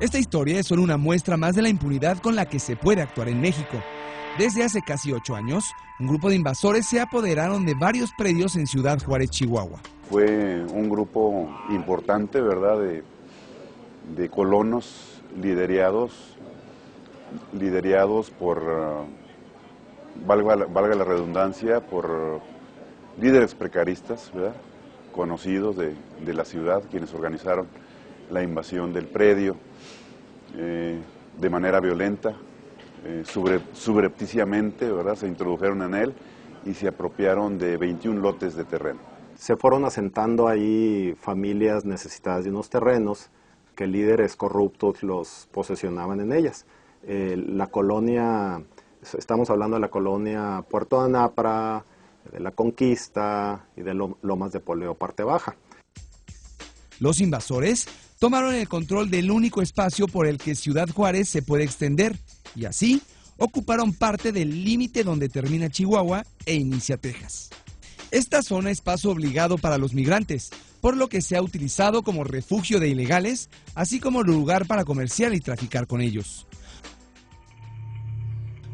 Esta historia es solo una muestra más de la impunidad con la que se puede actuar en México. Desde hace casi 8 años, un grupo de invasores se apoderaron de varios predios en Ciudad Juárez, Chihuahua. Fue un grupo importante, ¿verdad?, de colonos liderados por, valga la redundancia, por líderes precaristas, ¿verdad?, conocidos de la ciudad, quienes organizaron la invasión del predio de manera violenta, subrepticiamente, ¿verdad?, se introdujeron en él y se apropiaron de 21 lotes de terreno. Se fueron asentando ahí familias necesitadas de unos terrenos que líderes corruptos los posesionaban en ellas. La colonia, estamos hablando de la colonia Puerto Anapra, de la Conquista y de Lomas de Poleo, parte baja. Los invasores tomaron el control del único espacio por el que Ciudad Juárez se puede extender y así ocuparon parte del límite donde termina Chihuahua e inicia Texas. Esta zona es paso obligado para los migrantes, por lo que se ha utilizado como refugio de ilegales, así como lugar para comerciar y traficar con ellos.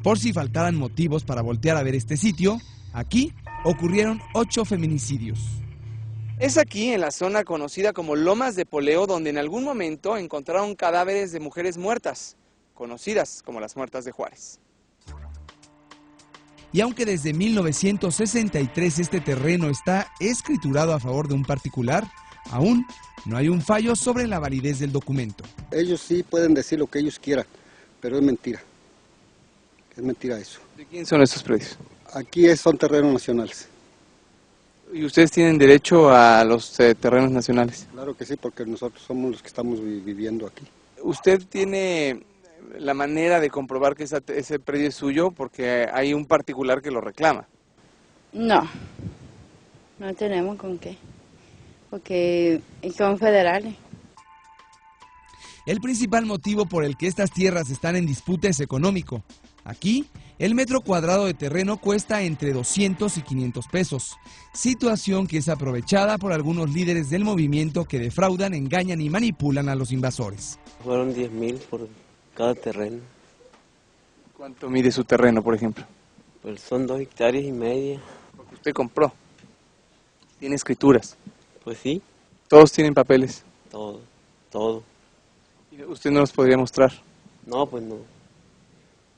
Por si faltaran motivos para voltear a ver este sitio, aquí ocurrieron 8 feminicidios. Es aquí, en la zona conocida como Lomas de Poleo, donde en algún momento encontraron cadáveres de mujeres muertas, conocidas como las muertas de Juárez. Y aunque desde 1963 este terreno está escriturado a favor de un particular, aún no hay un fallo sobre la validez del documento. Ellos sí pueden decir lo que ellos quieran, pero es mentira. Es mentira eso. ¿De quién son estos predios? Aquí son terrenos nacionales. ¿Y ustedes tienen derecho a los terrenos nacionales? Claro que sí, porque nosotros somos los que estamos viviendo aquí. ¿Usted tiene la manera de comprobar que ese predio es suyo porque hay un particular que lo reclama? No, no tenemos con qué, porque son federales. El principal motivo por el que estas tierras están en disputa es económico. Aquí, el metro cuadrado de terreno cuesta entre 200 y 500 pesos, situación que es aprovechada por algunos líderes del movimiento que defraudan, engañan y manipulan a los invasores. Fueron 10,000 por cada terreno. ¿Cuánto mide su terreno, por ejemplo? Pues son 2,5 hectáreas. Porque usted compró. ¿Tiene escrituras? Pues sí. ¿Todos tienen papeles? Todo. ¿Y usted no los podría mostrar? No, pues no.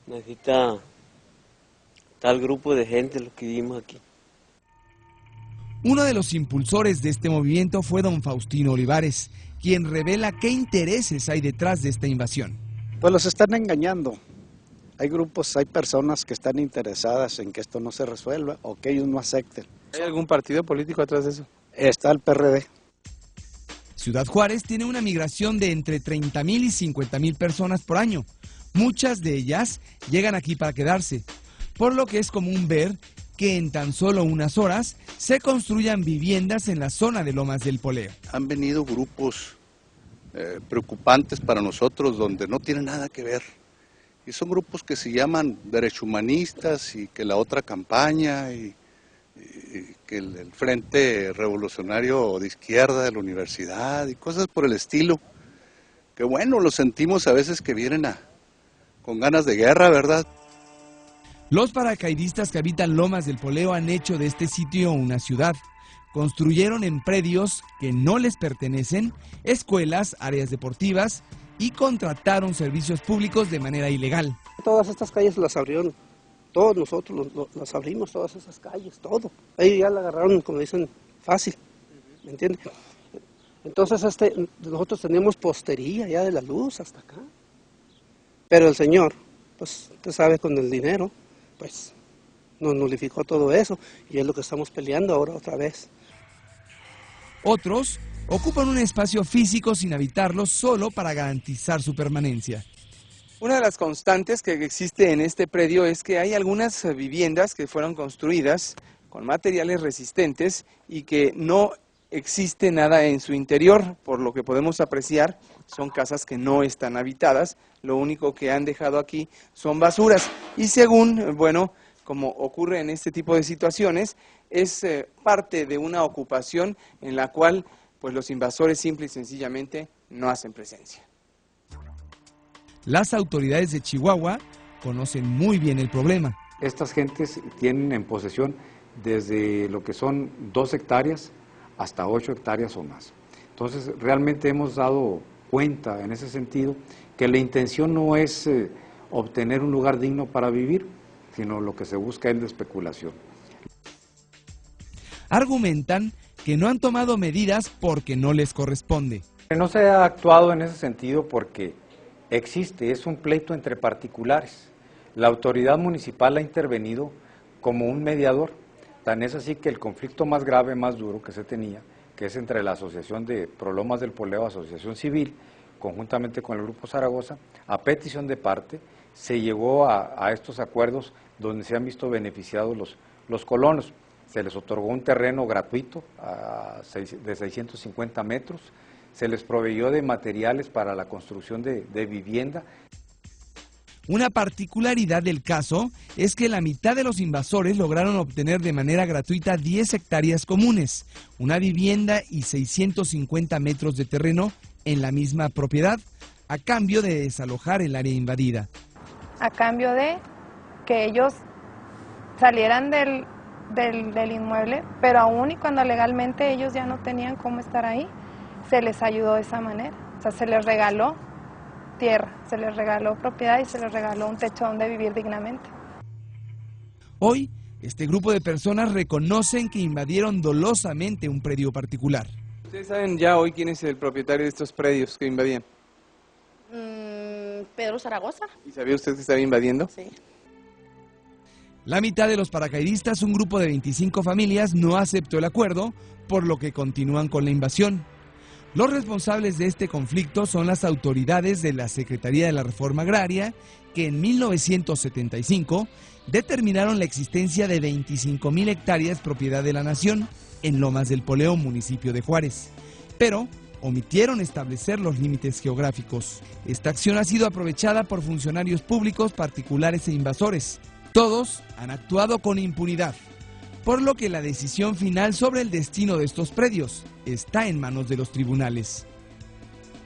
Necesita tal grupo de gente lo que vimos aquí. Uno de los impulsores de este movimiento fue don Faustino Olivares, quien revela qué intereses hay detrás de esta invasión. Pues los están engañando. Hay grupos, hay personas que están interesadas en que esto no se resuelva o que ellos no acepten. ¿Hay algún partido político atrás de eso? Está el PRD. Ciudad Juárez tiene una migración de entre 30,000 y 50,000 personas por año. Muchas de ellas llegan aquí para quedarse, por lo que es común ver que en tan solo unas horas se construyan viviendas en la zona de Lomas del Poleo. Han venido grupos preocupantes para nosotros donde no tienen nada que ver. Y son grupos que se llaman derechohumanistas y que la otra campaña y que el Frente Revolucionario de Izquierda de la Universidad y cosas por el estilo. Que bueno, lo sentimos a veces que vienen con ganas de guerra, ¿verdad? Los paracaidistas que habitan Lomas del Poleo han hecho de este sitio una ciudad. Construyeron en predios que no les pertenecen, escuelas, áreas deportivas y contrataron servicios públicos de manera ilegal. Todas estas calles las abrieron, todos nosotros las abrimos, todas esas calles, todo. Ahí ya la agarraron, como dicen, fácil, ¿me entiende? Entonces nosotros tenemos postería ya de la luz hasta acá. Pero el Señor, pues usted sabe, con el dinero, pues nos nulificó todo eso y es lo que estamos peleando ahora otra vez. Otros ocupan un espacio físico sin habitarlo solo para garantizar su permanencia. Una de las constantes que existe en este predio es que hay algunas viviendas que fueron construidas con materiales resistentes y que no existe nada en su interior, por lo que podemos apreciar, son casas que no están habitadas, lo único que han dejado aquí son basuras y según, bueno, como ocurre en este tipo de situaciones, es parte de una ocupación en la cual pues los invasores simple y sencillamente no hacen presencia. Las autoridades de Chihuahua conocen muy bien el problema. Estas gentes tienen en posesión desde lo que son 2 hectáreas hasta 8 hectáreas o más. Entonces, realmente hemos dado cuenta en ese sentido que la intención no es obtener un lugar digno para vivir, sino lo que se busca es la especulación. Argumentan que no han tomado medidas porque no les corresponde. No se ha actuado en ese sentido porque es un pleito entre particulares. La autoridad municipal ha intervenido como un mediador. Tan es así que el conflicto más grave, más duro que se tenía, que es entre la Asociación de Prolomas del Poleo, Asociación Civil, conjuntamente con el Grupo Zaragoza, a petición de parte, se llegó a estos acuerdos donde se han visto beneficiados los colonos. Se les otorgó un terreno gratuito de 650 metros, se les proveyó de materiales para la construcción de vivienda. Una particularidad del caso es que la mitad de los invasores lograron obtener de manera gratuita 10 hectáreas comunes, una vivienda y 650 metros de terreno en la misma propiedad, a cambio de desalojar el área invadida. A cambio de que ellos salieran del inmueble, pero aún y cuando legalmente ellos ya no tenían cómo estar ahí, se les ayudó de esa manera. O sea, se les regaló tierra, se les regaló propiedad y se les regaló un techo donde vivir dignamente. Hoy, este grupo de personas reconocen que invadieron dolosamente un predio particular. ¿Ustedes saben ya hoy quién es el propietario de estos predios que invadían? Pedro Zaragoza. ¿Y sabía usted que estaba invadiendo? Sí. La mitad de los paracaidistas, un grupo de 25 familias, no aceptó el acuerdo, por lo que continúan con la invasión. Los responsables de este conflicto son las autoridades de la Secretaría de la Reforma Agraria, que en 1975 determinaron la existencia de 25,000 hectáreas propiedad de la nación en Lomas del Poleo, municipio de Juárez, pero omitieron establecer los límites geográficos. Esta acción ha sido aprovechada por funcionarios públicos, particulares e invasores. Todos han actuado con impunidad, por lo que la decisión final sobre el destino de estos predios está en manos de los tribunales.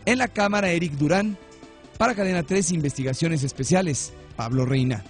En la Cámara, Eric Durán, para Cadena 3 Investigaciones Especiales, Pablo Reina.